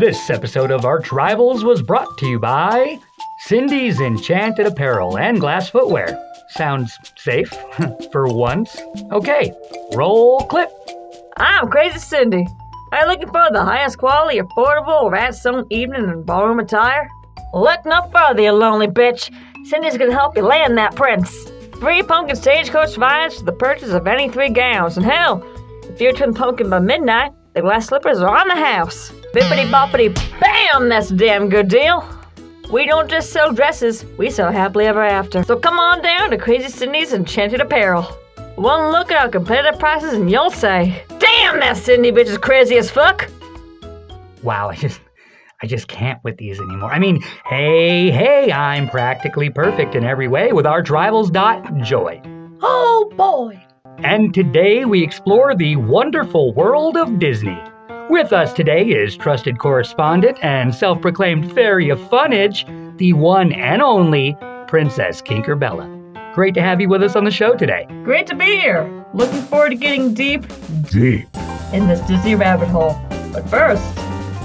This episode of ArchRivalz was brought to you by Cindy's Enchanted Apparel and Glass Footwear. Sounds safe, for once. Okay, roll clip. I'm Crazy Cindy. Are you looking for the highest quality, affordable, rat-sewn evening and ballroom attire? Look no further, you lonely bitch. Cindy's gonna help you land that prince. Free pumpkin stagecoach rides for the purchase of any 3 gowns. And hell, if you turn pumpkin by midnight, the glass slippers are on the house. Bippity-boppity bam, that's a damn good deal. We don't just sell dresses, we sell happily ever after. So come on down to Crazy Cindy's Enchanted Apparel. One look at our competitive prices and you'll say, damn, that Cindy bitch is crazy as fuck. Wow, I just can't with these anymore. I mean, hey, I'm practically perfect in every way with ArchRivalz.joy. Oh boy. And today we explore the wonderful world of Disney. With us today is trusted correspondent and self-proclaimed fairy of funnage, the one and only Princess Kinkerbella. Great to have you with us on the show today. Great to be here. Looking forward to getting deep in this Disney rabbit hole. But first,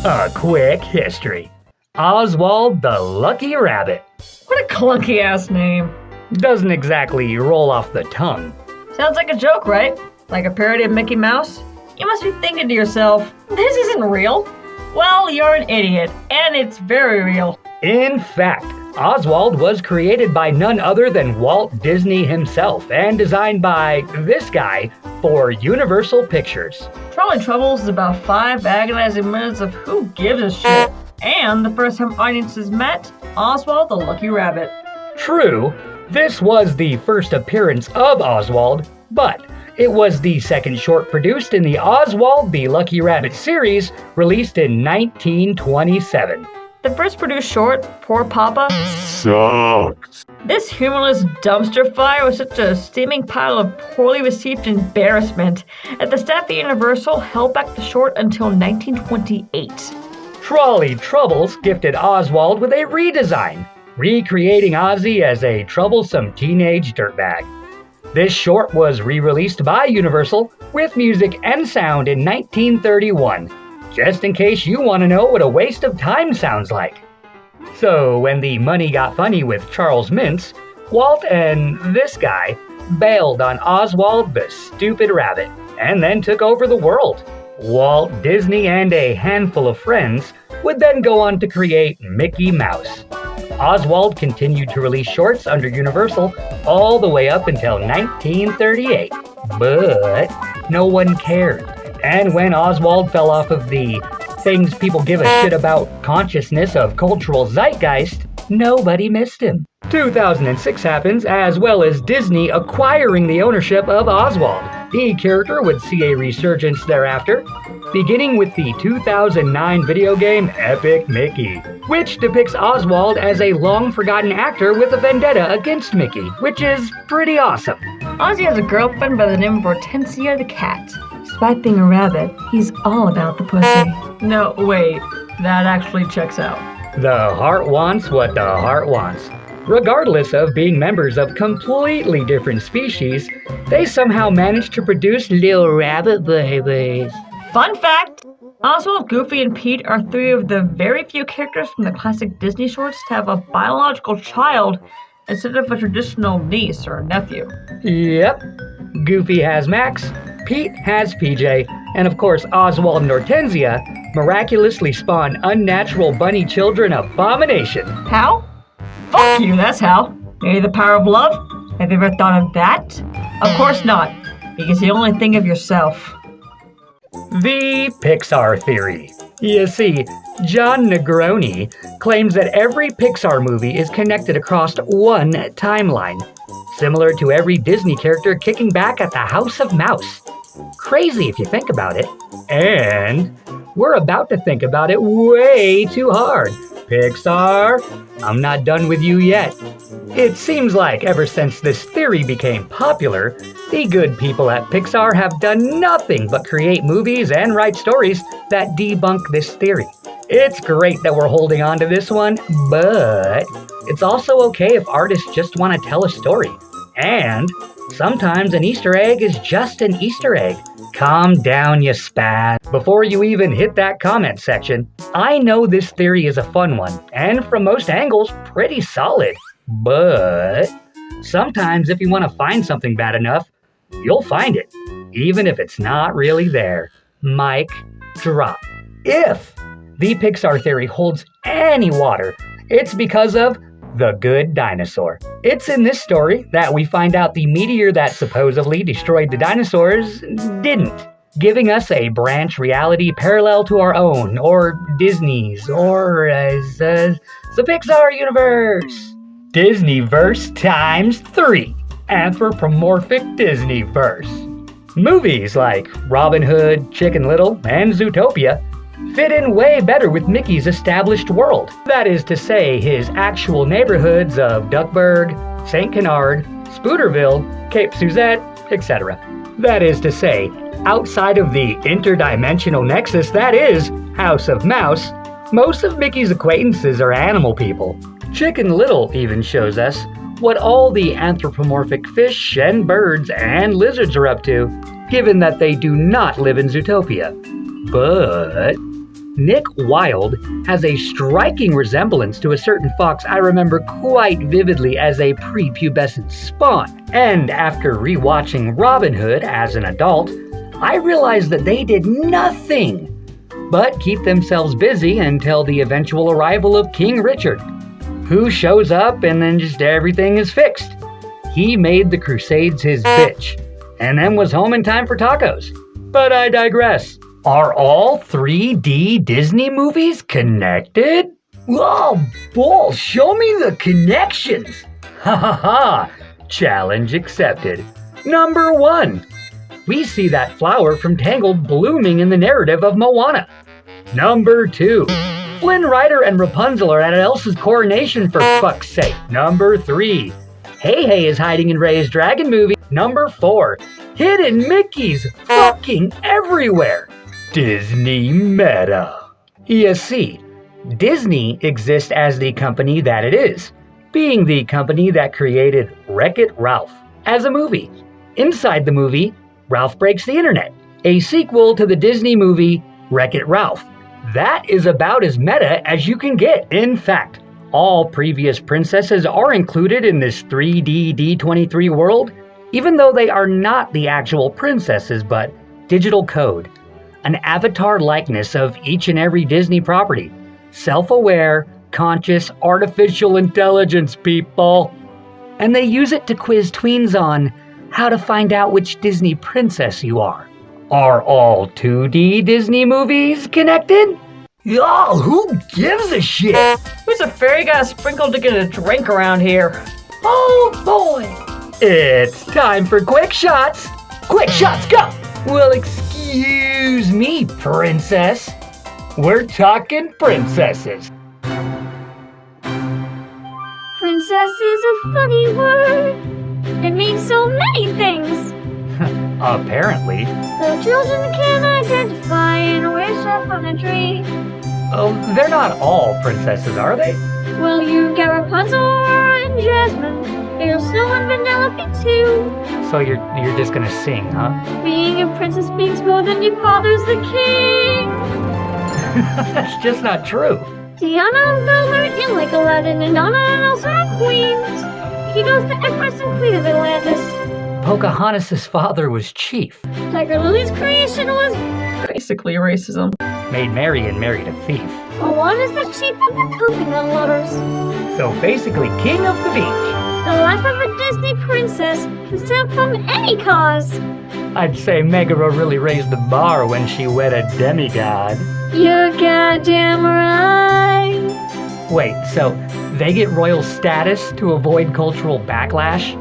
a quick history. Oswald the Lucky Rabbit. what a clunky-ass name. Doesn't exactly roll off the tongue. Sounds like a joke, right? Like a parody of Mickey Mouse? You must be thinking to yourself, this isn't real. Well, you're an idiot, and it's very real. In fact, Oswald was created by none other than Walt Disney himself and designed by this guy for Universal Pictures. Trolley Troubles is about 5 agonizing minutes of who gives a shit. And the first time audiences met Oswald the Lucky Rabbit. True, this was the first appearance of Oswald, but it was the second short produced in the Oswald the Lucky Rabbit series, released in 1927. The first produced short, Poor Papa, Sucks. This humorless dumpster fire was such a steaming pile of poorly received embarrassment that the staff at Universal held back the short until 1928. Trolley Troubles gifted Oswald with a redesign, recreating Ozzy as a troublesome teenage dirtbag. This short was re-released by Universal with music and sound in 1931, just in case you want to know what a waste of time sounds like. So when the money got funny with Charles Mintz, Walt and this guy bailed on Oswald the Stupid Rabbit and then took over the world. Walt Disney and a handful of friends would then go on to create Mickey Mouse. Oswald continued to release shorts under Universal all the way up until 1938, but no one cared. And when Oswald fell off of the things people give a shit about consciousness of cultural zeitgeist, nobody missed him. 2006 happens, as well as Disney acquiring the ownership of Oswald. The character would see a resurgence thereafter, beginning with the 2009 video game Epic Mickey, which depicts Oswald as a long-forgotten actor with a vendetta against Mickey, which is pretty awesome. Ozzy has a girlfriend by the name of Hortensia the cat. Despite being a rabbit, he's all about the pussy. No, wait, that actually checks out. The heart wants what the heart wants. Regardless of being members of completely different species, they somehow managed to produce little rabbit babies. Fun fact! Oswald, Goofy, and Pete are 3 of the very few characters from the classic Disney shorts to have a biological child instead of a traditional niece or nephew. Yep. Goofy has Max, Pete has PJ, and of course Oswald and Hortensia miraculously spawn unnatural bunny children abomination. How? Fuck you, that's how. Maybe the power of love? Have you ever thought of that? Of course not, because you only think of yourself. The Pixar Theory. You see, John Negroni claims that every Pixar movie is connected across one timeline, similar to every Disney character kicking back at the House of Mouse. Crazy if you think about it. And we're about to think about it way too hard. Pixar, I'm not done with you yet. It seems like ever since this theory became popular, the good people at Pixar have done nothing but create movies and write stories that debunk this theory. It's great that we're holding on to this one, but it's also okay if artists just want to tell a story. And Sometimes an Easter egg is just an Easter egg. Calm down, you spaz. Before you even hit that comment section, I know this theory is a fun one, and from most angles, pretty solid. But sometimes if you want to find something bad enough, you'll find it, even if it's not really there. Mic drop. If the Pixar theory holds any water, it's because of the good dinosaur. It's in this story that we find out the meteor that supposedly destroyed the dinosaurs didn't, giving us a branch reality parallel to our own, or Disney's, or as the Pixar universe. Disney-Verse times 3. Anthropomorphic Disney-Verse. Movies like Robin Hood, Chicken Little, and Zootopia fit in way better with Mickey's established world. That is to say, his actual neighborhoods of Duckburg, St. Canard, Spooderville, Cape Suzette, etc. That is to say, outside of the interdimensional nexus that is House of Mouse, most of Mickey's acquaintances are animal people. Chicken Little even shows us what all the anthropomorphic fish and birds and lizards are up to, given that they do not live in Zootopia. But Nick Wilde has a striking resemblance to a certain fox I remember quite vividly as a prepubescent spawn. And after rewatching Robin Hood as an adult, I realized that they did nothing but keep themselves busy until the eventual arrival of King Richard, who shows up and then just everything is fixed. He made the Crusades his bitch, and then was home in time for tacos. But I digress. Are all 3D Disney movies connected? Oh, Bull, show me the connections! Ha ha ha! Challenge accepted. Number 1. We see that flower from Tangled blooming in the narrative of Moana. Number 2. Flynn Rider and Rapunzel are at Elsa's coronation for fuck's sake. Number 3. Hey Hey is hiding in Ray's Dragon movie. Number 4. Hidden Mickeys fucking everywhere. Disney meta. You see, Disney exists as the company that it is, being the company that created Wreck-It Ralph as a movie. Inside the movie, Ralph Breaks the Internet, a sequel to the Disney movie Wreck-It Ralph. That is about as meta as you can get. In fact, all previous princesses are included in this 3D D23 world, even though they are not the actual princesses but digital code, an avatar likeness of each and every Disney property. Self-aware, conscious, artificial intelligence, people. And they use it to quiz tweens on how to find out which Disney princess you are. Are all 2D Disney movies connected? Y'all, who gives a shit? Who's a fairy got sprinkled to get a drink around here? Oh boy! It's time for quick shots! Quick shots, go! Well, excuse me, princess. We're talking princesses. Princess is a funny word. It means so many things. Apparently. So children can identify and wish upon a tree. Oh, they're not all princesses, are they? Well, you've got Rapunzel and Jasmine. There's Snow and Vanellope too. So you're just gonna sing, huh? Being a princess means more than your father's the king. That's just not true. Tiana and Belle are in like Aladdin, and Anna and Elsa are queens. He knows the Empress and Queen of Atlantis. Pocahontas' father was chief. Tiger Lily's creation was Basically racism. Made Mary and married a thief. Moana's the chief of the coconut lovers. So basically king of the beach. The life of a Disney princess can stem from any cause. I'd say Megara really raised the bar when she wed a demigod. You're goddamn right. Wait, so they get royal status to avoid cultural backlash?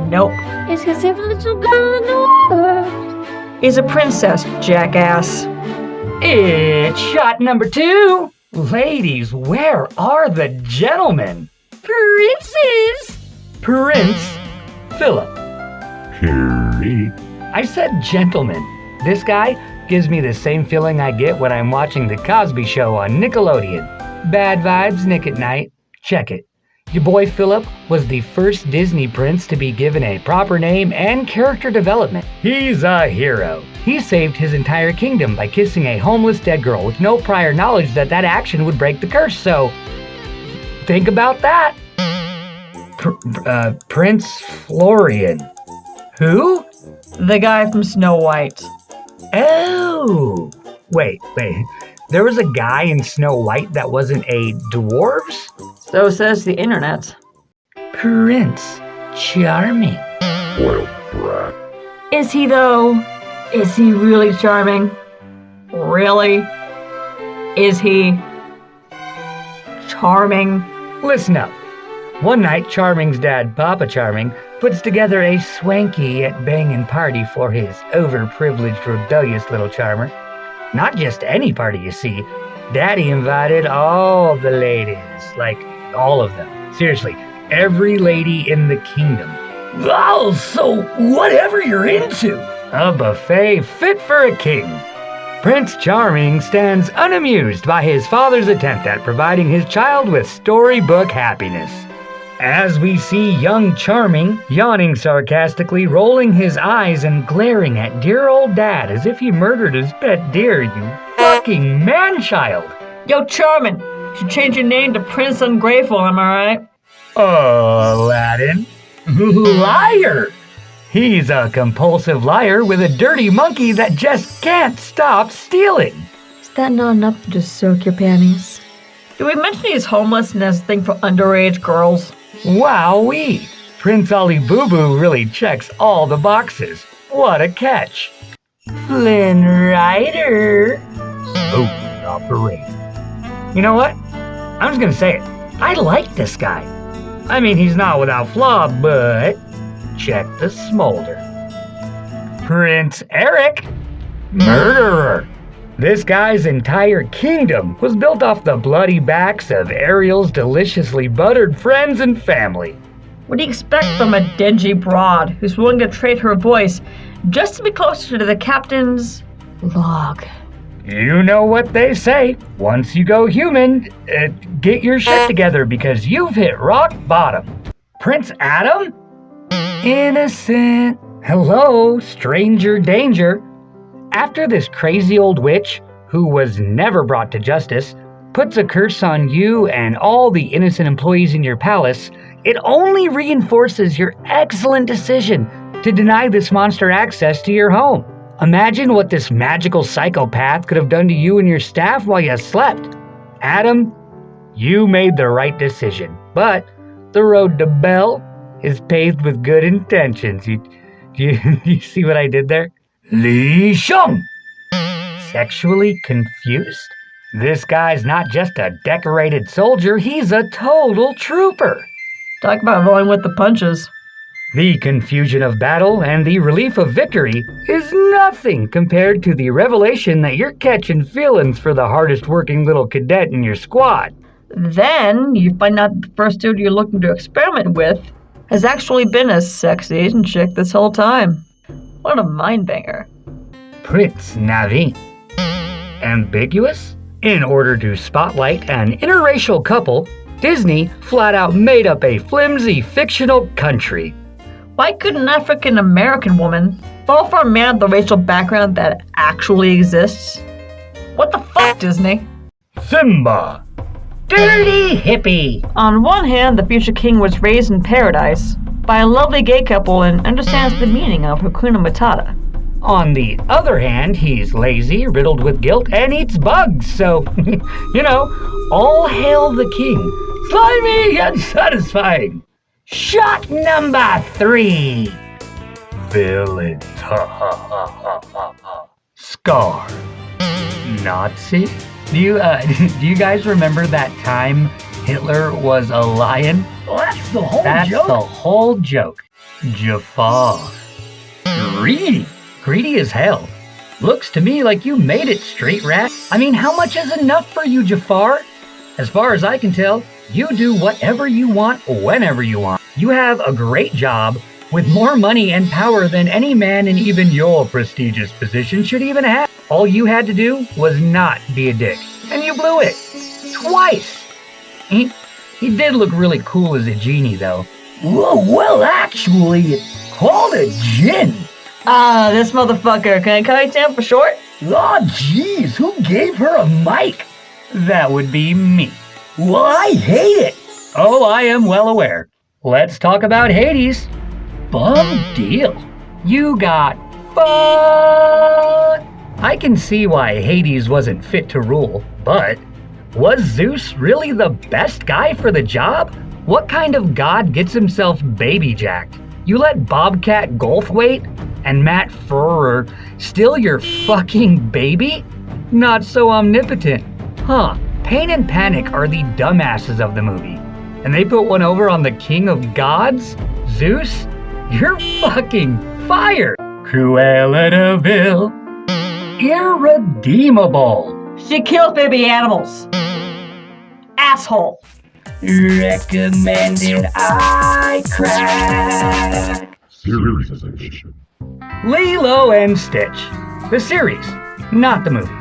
Nope. It's because every little girl in the world Is a princess, jackass. It's shot number 2. Ladies, where are the gentlemen? Princess. Prince Philip. Harry. I said gentlemen. This guy gives me the same feeling I get when I'm watching The Cosby Show on Nickelodeon. Bad vibes, Nick at Night. Check it. Your boy Philip was the first Disney prince to be given a proper name and character development. He's a hero. He saved his entire kingdom by kissing a homeless dead girl with no prior knowledge that action would break the curse, so think about that. Prince Florian. Who? The guy from Snow White. Oh! Wait. There was a guy in Snow White that wasn't a dwarves? So says the internet. Prince Charming. Spoiled brat. Is he though? Is he really charming? Really? Is he charming? Listen up. One night, Charming's dad, Papa Charming, puts together a swanky yet banging party for his overprivileged, rebellious little charmer. Not just any party, you see. Daddy invited all the ladies, like all of them. Seriously, every lady in the kingdom. Oh, so whatever you're into. A buffet fit for a king. Prince Charming stands unamused by his father's attempt at providing his child with storybook happiness. As we see young Charming yawning sarcastically, rolling his eyes and glaring at dear old dad as if he murdered his pet deer, you fucking man-child. Yo, Charming, you should change your name to Prince Ungrateful, am I right? Aladdin. Liar! He's a compulsive liar with a dirty monkey that just can't stop stealing. Is that not enough to just soak your panties? Did we mention he's homeless and has a thing for underage girls? Wowee! Prince Ali Boo Boo really checks all the boxes. What a catch! Flynn Rider. Smooth operator. You know what? I'm just gonna say it. I like this guy. I mean, he's not without flaw, but check the smolder. Prince Eric. Murderer. This guy's entire kingdom was built off the bloody backs of Ariel's deliciously buttered friends and family. What do you expect from a dingy broad who's willing to trade her voice just to be closer to the captain's log? You know what they say. Once you go human, get your shit together because you've hit rock bottom. Prince Adam? Innocent. Hello, stranger danger. After this crazy old witch, who was never brought to justice, puts a curse on you and all the innocent employees in your palace, it only reinforces your excellent decision to deny this monster access to your home. Imagine what this magical psychopath could have done to you and your staff while you slept. Adam, you made the right decision, but the road to Belle is paved with good intentions. You see what I did there? Li Sheng! Sexually confused? This guy's not just a decorated soldier, he's a total trooper. Talk about rolling with the punches. The confusion of battle and the relief of victory is nothing compared to the revelation that you're catching feelings for the hardest working little cadet in your squad. Then you find out the first dude you're looking to experiment with has actually been a sexy Asian chick this whole time. What a mindbanger. Prince Naveen. Ambiguous? In order to spotlight an interracial couple, Disney flat out made up a flimsy fictional country. Why could an African American woman fall for a man with a racial background that actually exists? What the fuck, Disney? Simba. Dirty hippie. On one hand, the future king was raised in paradise by a lovely gay couple and understands the meaning of Hakuna Matata. On the other hand, he's lazy, riddled with guilt, and eats bugs, so, all hail the king. Slimy and satisfying. Shot number 3. Villains. Ha ha ha ha ha ha. Scar. Nazi? Do you guys remember that time Hitler was a lion? Well, that's the whole joke. That's the whole joke. Jafar. Greedy. Greedy as hell. Looks to me like you made it, straight rat. I mean, how much is enough for you, Jafar? As far as I can tell, you do whatever you want, whenever you want. You have a great job with more money and power than any man in even your prestigious position should even have. All you had to do was not be a dick. And you blew it. Twice. You He did look really cool as a genie, though. Well, actually, it's called a djinn. This motherfucker. Can I call you Tim for short? Oh, jeez, who gave her a mic? That would be me. Well, I hate it. Oh, I am well aware. Let's talk about Hades. Bum deal. You got fucked. I can see why Hades wasn't fit to rule, but was Zeus really the best guy for the job? What kind of god gets himself baby-jacked? You let Bobcat Goldthwait and Matt Furrer steal your fucking baby? Not so omnipotent. Huh, Pain and Panic are the dumbasses of the movie. And they put one over on the king of gods? Zeus? You're fucking fired! Cruella de Vil. Irredeemable. She kills baby animals. Asshole. Recommended I crack. Series edition. Lilo and Stitch. The series, not the movie.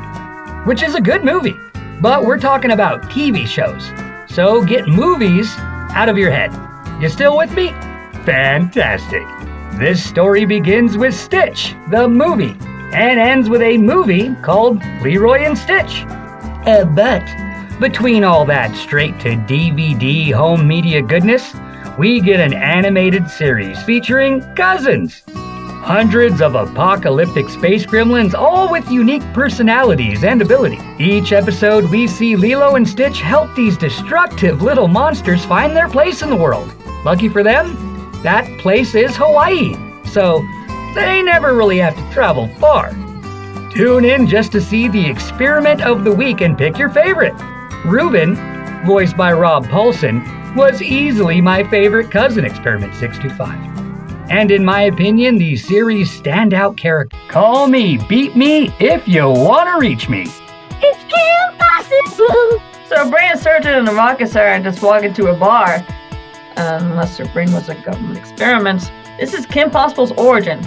Which is a good movie, but we're talking about TV shows. So get movies out of your head. You still with me? Fantastic. This story begins with Stitch, the movie, and ends with a movie called Leroy and Stitch. But between all that straight-to-DVD home media goodness, we get an animated series featuring cousins. Hundreds of apocalyptic space gremlins, all with unique personalities and abilities. Each episode, we see Lilo and Stitch help these destructive little monsters find their place in the world. Lucky for them, that place is Hawaii, so they never really have to travel far. Tune in just to see the experiment of the week and pick your favorite. Reuben, voiced by Rob Paulson, was easily my favorite cousin Experiment 625. And in my opinion, the series' standout character. Call me, beat me, if you want to reach me. It's impossible! So a brain surgeon and a rocket scientist walk into a bar. Unless their brain was a government experiment. This is Kim Possible's origin.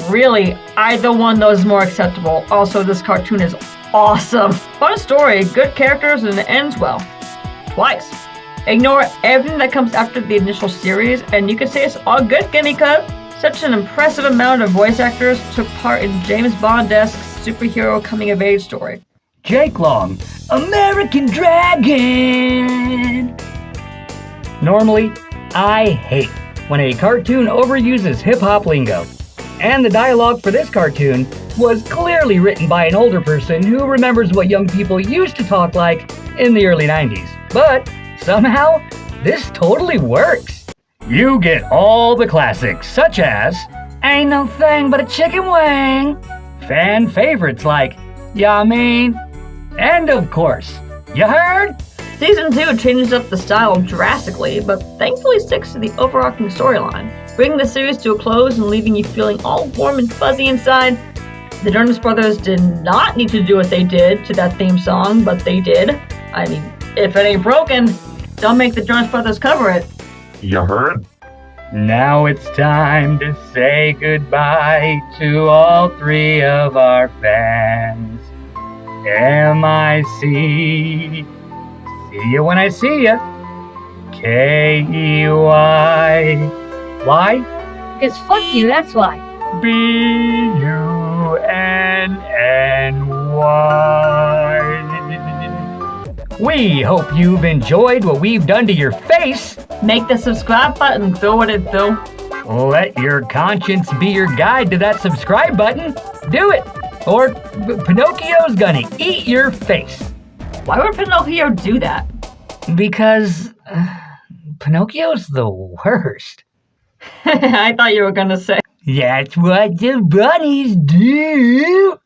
Really, either one though is more acceptable. Also, this cartoon is awesome. Fun story, good characters, and it ends well. Twice. Ignore everything that comes after the initial series, and you could say it's all good, Gimme Cut. Such an impressive amount of voice actors took part in James Bond-esque superhero coming-of-age story. Jake Long, American Dragon. Normally, I hate when a cartoon overuses hip-hop lingo. And the dialogue for this cartoon was clearly written by an older person who remembers what young people used to talk like in the early 90s. But somehow, this totally works. You get all the classics, such as Ain't No Thing But a Chicken Wing, fan favorites like Ya Mean, and of course, You Heard? Season 2 changes up the style drastically, but thankfully sticks to the overarching storyline, bringing the series to a close and leaving you feeling all warm and fuzzy inside. The Jonas Brothers did not need to do what they did to that theme song, but they did. I mean, if it ain't broken, don't make the Jonas Brothers cover it. You heard? Now it's time to say goodbye to all three of our fans. M-I-C, see you when I see ya. K-E-Y, why? Because fuck you, that's why. B-U-N-N-Y. We hope you've enjoyed what we've done to your face. Make the subscribe button do what it do. Let your conscience be your guide to that subscribe button. Do it, or Pinocchio's gonna eat your face. Why would Pinocchio do that? Because Pinocchio's the worst. I thought you were gonna say. That's what the bunnies do.